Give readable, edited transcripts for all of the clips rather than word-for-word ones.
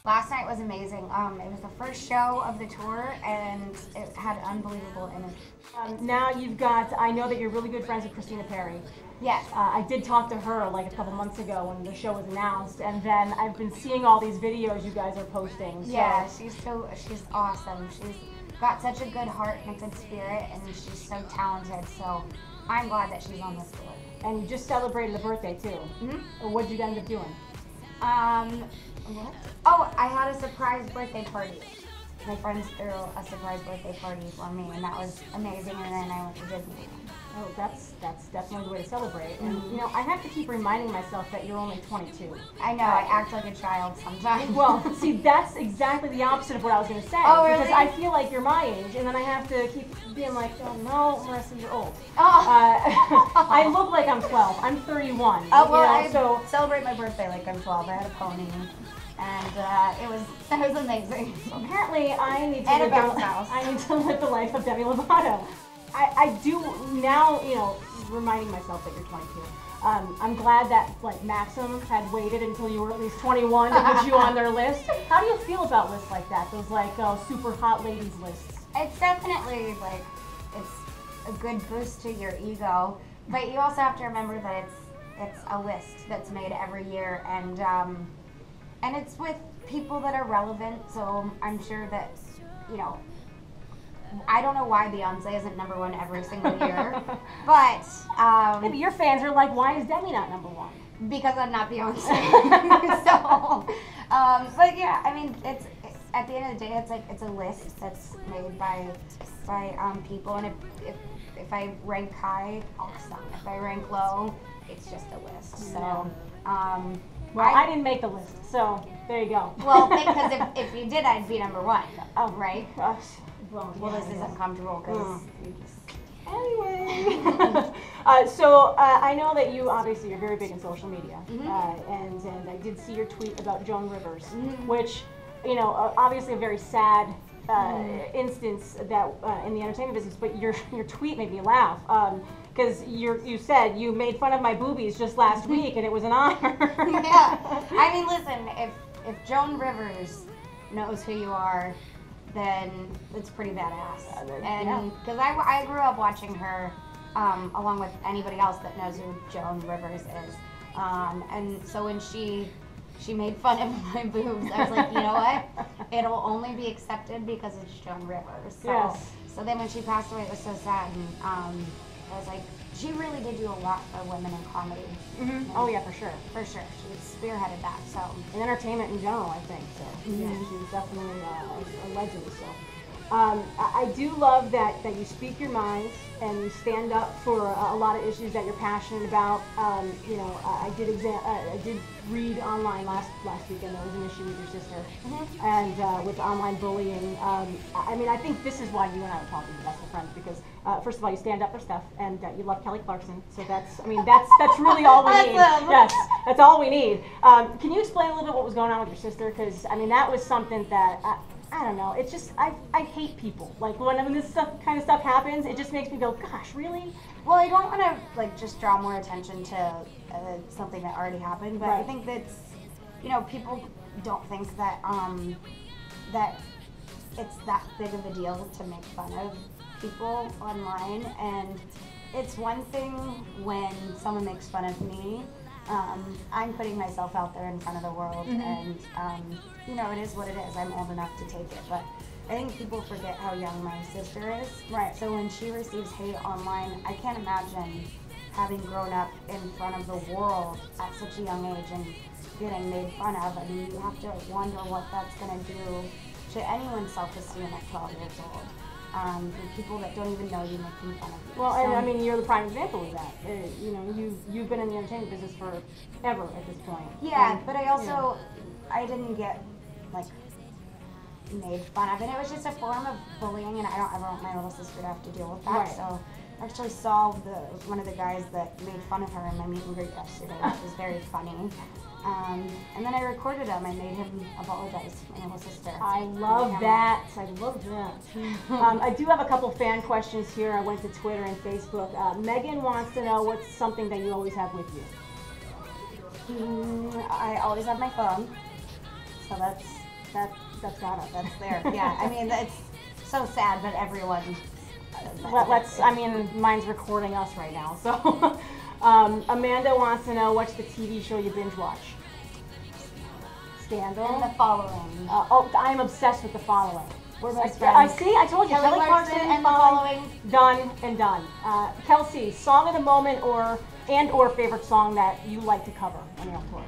Last night was amazing. It was the first show of the tour, and it had unbelievable energy. Now you've got, I know that you're really good friends with Christina Perri. Yes. I did talk to her like a couple months ago when the show was announced, and then I've been seeing all these videos you guys are posting. So. Yeah, she's awesome. She's got such a good heart and a good spirit, and she's so talented. So I'm glad that she's on this tour. And you just celebrated a birthday too. Mm-hmm. What did you end up doing? What? Oh, I had a surprise birthday party. My friends threw a surprise birthday party for me, and that was amazing. And then I went to Disney. Oh, that's definitely the way to celebrate. And you know, I have to keep reminding myself that you're only 22. I know, I act like a child sometimes. Well, see, that's exactly the opposite of what I was going to say. Oh, really? Because I feel like you're my age, and then I have to keep being like, oh no, Marissa, you're old. Oh. I look like I'm 12. I'm 31. Oh, well, you know, I celebrate my birthday like I'm 12. I had a pony, and it was amazing. Apparently, I need to And a live bounce the, house. I need to live the life of Demi Lovato. I do now, you know, reminding myself that you're 22. I'm glad that like Maxim had waited until you were at least 21 to put you on their list. How do you feel about lists like that? Those like super hot ladies lists. It's definitely like it's a good boost to your ego, but you also have to remember that it's a list that's made every year, and it's with people that are relevant. So I'm sure that, you know, I don't know why Beyonce isn't number one every single year, but Maybe your fans are like, why is Demi not number one? because I'm not Beyonce. So, but yeah, I mean, it's at the end of the day, it's a list that's made by people, and if I rank high, awesome. If I rank low, it's just a list. So. Well, I didn't make the list, so there you go. Well, because if you did, I'd be number one. Oh, right. Gosh. Well, this is uncomfortable because Anyway. So I know that you obviously you're very big in social media, and I did see your tweet about Joan Rivers, which, you know, obviously a very sad instance that in the entertainment business. But your tweet made me laugh because you said you made fun of my boobies just last week, and it was an honor. Yeah. I mean, listen, if Joan Rivers knows who you are, then it's pretty badass. And because I grew up watching her along with anybody else that knows who Joan Rivers is. And so when she made fun of my boobs, I was like, you know what? It'll only be accepted because it's Joan Rivers. So, so then when she passed away, it was so sad. And I was like, she really did do a lot for women in comedy. Oh yeah, for sure. For sure. She spearheaded that. So. And entertainment in general, I think. So yeah, she was definitely a legend. So I do love that you speak your mind and you stand up for a lot of issues that you're passionate about. You know, I did read online last weekend. There was an issue with your sister, and with online bullying. I mean, I think this is why you and I are talking as best friends, because first of all, you stand up for stuff, and you love Kelly Clarkson. So that's really all we need. Yes, that's all we need. Can you explain a little bit what was going on with your sister? Because I mean, that was something that. I don't know. It's just I hate people. Like when this kind of stuff happens, it just makes me go, gosh, really? Well, I don't want to like just draw more attention to something that already happened, but I think that's, you know, people don't think that that it's that big of a deal to make fun of people online, and it's one thing when someone makes fun of me. I'm putting myself out there in front of the world, and you know, it is what it is. I'm old enough to take it, but I think people forget how young my sister is. Right. So when she receives hate online, I can't imagine having grown up in front of the world at such a young age and getting made fun of. I mean, you have to wonder what that's going to do to anyone's self-esteem at 12 years old. People that don't even know you making fun of you. Well, and I mean, you're the prime example of that. You know, you've been in the entertainment business forever at this point. Yeah, but I also, I didn't get, like, made fun of, and it was just a form of bullying, and I don't ever want my little sister to have to deal with that. So I actually saw one of the guys that made fun of her in my meet and greet yesterday, which was very funny. And then I recorded him. I made him apologize to my little sister. I love that. I love that. I do have a couple fan questions here. I went to Twitter and Facebook. Megan wants to know what's something that you always have with you. I always have my phone, so that's That's gotta. That's there. Yeah, I mean, it's so sad, but everyone. I mean, mine's recording us right now. So, Amanda wants to know what's the TV show you binge watch? Scandal. And The Following. I'm obsessed with The Following. We're best friends. I see. I told you. Kelly Clarkson and The Following. Done and done. Kelsey, song of the moment or favorite song that you like to cover when you're on tour?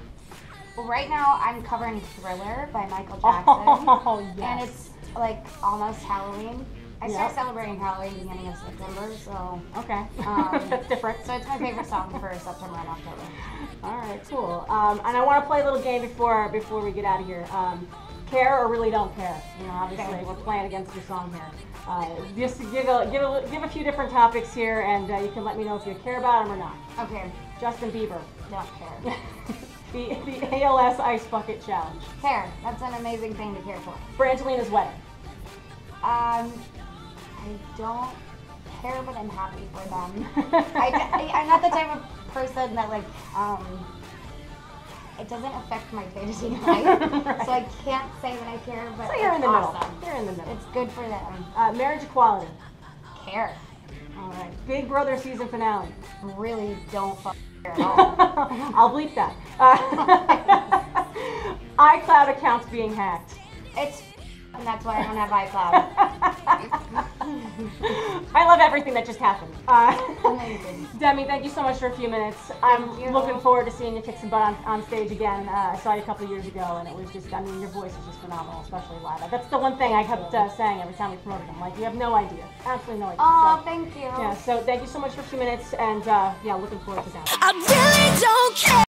Well, right now I'm covering Thriller by Michael Jackson. Oh, yes. And it's like almost Halloween. I start celebrating Halloween beginning of September, so. Okay. That's different. So it's my favorite song for September and October. All right, cool. And I want to play a little game before we get out of here. Care or really don't care? You know, obviously we're playing against your song here. Just to give a few different topics here, and you can let me know if you care about them or not. Okay. Justin Bieber. Don't care. the ALS Ice Bucket Challenge. Care. That's an amazing thing to care for. Brangelina's wedding. I don't care, but I'm happy for them. I'm not the type of person that like it doesn't affect my day-to-day life, right. So I can't say that I care, but so you're in the awesome. middle. You're in the middle. It's good for them. Marriage equality. Care. All right. Big Brother season finale. Really don't care at all. I'll bleep that. iCloud accounts being hacked. It's and that's why I don't have iCloud. I love everything that just happened. Amazing. Demi, thank you so much for a few minutes. I'm looking forward to seeing you kick some butt on stage again. I saw you a couple of years ago, and it was just, I mean, your voice is just phenomenal, especially live. That's the one thing I kept saying every time we promoted them. Like, you have no idea. Absolutely no idea. Oh, so, thank you. Yeah, so thank you so much for a few minutes, and yeah, looking forward to that. I really don't care.